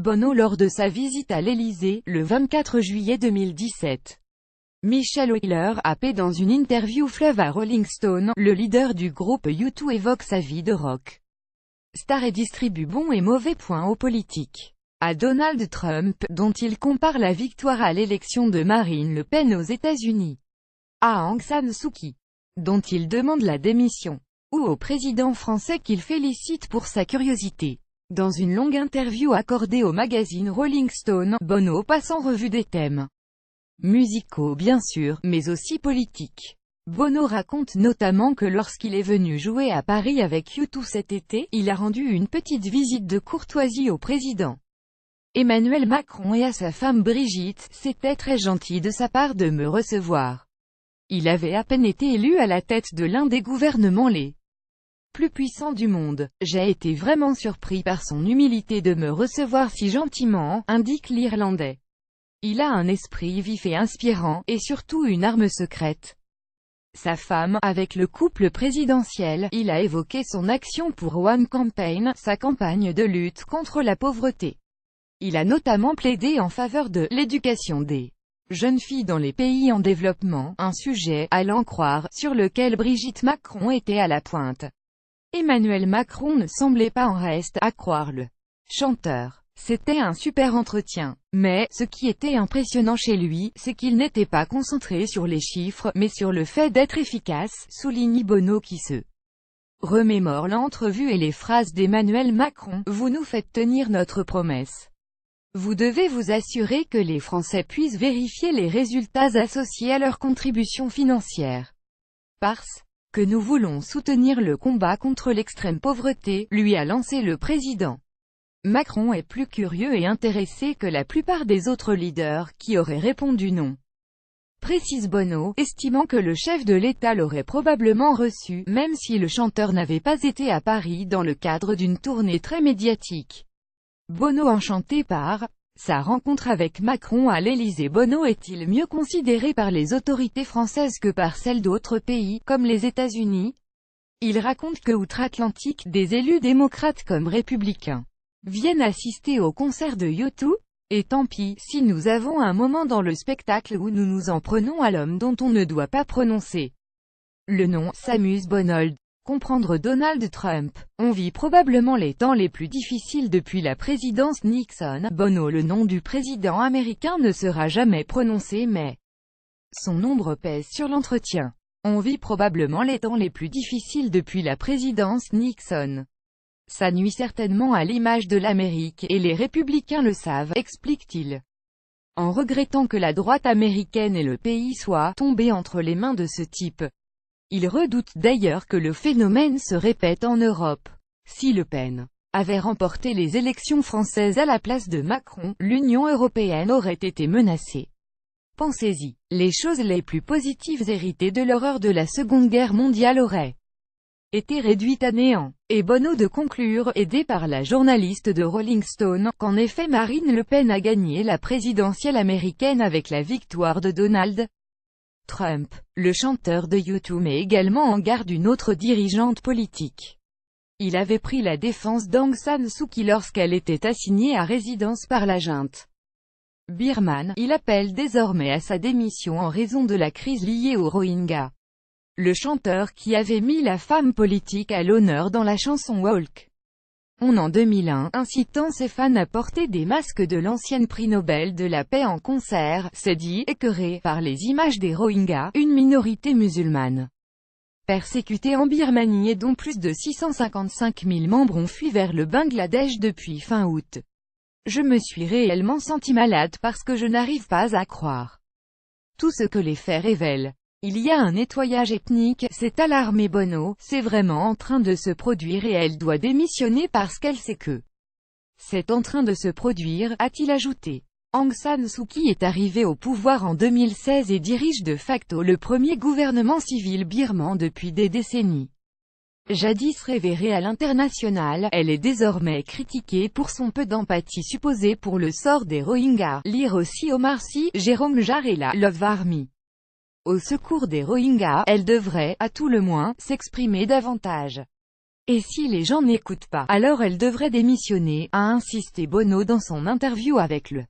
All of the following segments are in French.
Bono lors de sa visite à l'Élysée, le 24 juillet 2017. Michel Wheeler, AP dans une interview fleuve à Rolling Stone, le leader du groupe U2 évoque sa vie de rock star et distribue bons et mauvais points aux politiques. À Donald Trump, dont il compare la victoire à l'élection de Marine Le Pen aux États-Unis. À Aung San Suu Kyi, dont il demande la démission. Ou au président français qu'il félicite pour sa curiosité. Dans une longue interview accordée au magazine Rolling Stone, Bono passe en revue des thèmes musicaux bien sûr, mais aussi politiques. Bono raconte notamment que lorsqu'il est venu jouer à Paris avec U2 cet été, il a rendu une petite visite de courtoisie au président Emmanuel Macron et à sa femme Brigitte. C'était très gentil de sa part de me recevoir. Il avait à peine été élu à la tête de l'un des gouvernements les plus puissants du monde. J'ai été vraiment surpris par son humilité de me recevoir si gentiment, indique l'Irlandais. Il a un esprit vif et inspirant, et surtout une arme secrète. Sa femme, avec le couple présidentiel, il a évoqué son action pour One Campaign, sa campagne de lutte contre la pauvreté. Il a notamment plaidé en faveur de l'éducation des jeunes filles dans les pays en développement, un sujet, à l'en croire, sur lequel Brigitte Macron était à la pointe. Emmanuel Macron ne semblait pas en reste, à croire le chanteur. C'était un super entretien. Mais, ce qui était impressionnant chez lui, c'est qu'il n'était pas concentré sur les chiffres, mais sur le fait d'être efficace, souligne Bono qui se remémore l'entrevue et les phrases d'Emmanuel Macron. Vous nous faites tenir notre promesse. Vous devez vous assurer que les Français puissent vérifier les résultats associés à leur contribution financière. Parce que nous voulons soutenir le combat contre l'extrême pauvreté, lui a lancé le président. Macron est plus curieux et intéressé que la plupart des autres leaders, qui auraient répondu non. Précise Bono, estimant que le chef de l'État l'aurait probablement reçu, même si le chanteur n'avait pas été à Paris dans le cadre d'une tournée très médiatique. Bono enchanté par sa rencontre avec Macron à l'Élysée. Bono est-il mieux considéré par les autorités françaises que par celles d'autres pays, comme les États-Unis? Il raconte que outre-Atlantique, des élus démocrates comme républicains viennent assister au concert de U2? Et tant pis, si nous avons un moment dans le spectacle où nous nous en prenons à l'homme dont on ne doit pas prononcer le nom, s'amuse Bonold. Comprendre Donald Trump. On vit probablement les temps les plus difficiles depuis la présidence Nixon. Bono. Le nom du président américain ne sera jamais prononcé mais son ombre pèse sur l'entretien. On vit probablement les temps les plus difficiles depuis la présidence Nixon. Ça nuit certainement à l'image de l'Amérique, et les républicains le savent, explique-t-il. En regrettant que la droite américaine et le pays soient tombés entre les mains de ce type. Il redoute d'ailleurs que le phénomène se répète en Europe. Si Le Pen avait remporté les élections françaises à la place de Macron, l'Union européenne aurait été menacée. Pensez-y, les choses les plus positives héritées de l'horreur de la Seconde Guerre mondiale auraient été réduites à néant. Et Bono de conclure, aidé par la journaliste de Rolling Stone, qu'en effet Marine Le Pen a gagné la présidentielle américaine avec la victoire de Donald Trump. Le chanteur de U2 met également en garde une autre dirigeante politique. Il avait pris la défense d'Aung San Suu Kyi lorsqu'elle était assignée à résidence par la junte birmane. Il appelle désormais à sa démission en raison de la crise liée aux Rohingyas. Le chanteur qui avait mis la femme politique à l'honneur dans la chanson Walk On en 2001, incitant ses fans à porter des masques de l'ancienne prix Nobel de la paix en concert, s'est dit écœuré par les images des Rohingyas, une minorité musulmane persécutée en Birmanie et dont plus de 655 000 membres ont fui vers le Bangladesh depuis fin août. Je me suis réellement senti malade parce que je n'arrive pas à croire tout ce que les faits révèlent. Il y a un nettoyage ethnique, s'est alarmé Bono, c'est vraiment en train de se produire et elle doit démissionner parce qu'elle sait que c'est en train de se produire, a-t-il ajouté. Aung San Suu Kyi est arrivée au pouvoir en 2016 et dirige de facto le premier gouvernement civil birman depuis des décennies. Jadis révérée à l'international, elle est désormais critiquée pour son peu d'empathie supposée pour le sort des Rohingyas. Lire aussi Omar Sy, Jérôme Jarre et la Love Army. Au secours des Rohingyas, elle devrait, à tout le moins, s'exprimer davantage. Et si les gens n'écoutent pas, alors elle devrait démissionner, a insisté Bono dans son interview avec le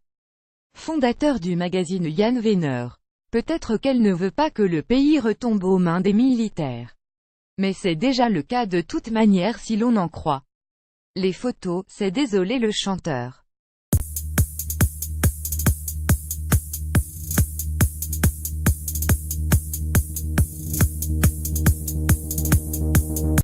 fondateur du magazine Jan Wenner. Peut-être qu'elle ne veut pas que le pays retombe aux mains des militaires. Mais c'est déjà le cas de toute manière si l'on en croit les photos, s'est désolé le chanteur.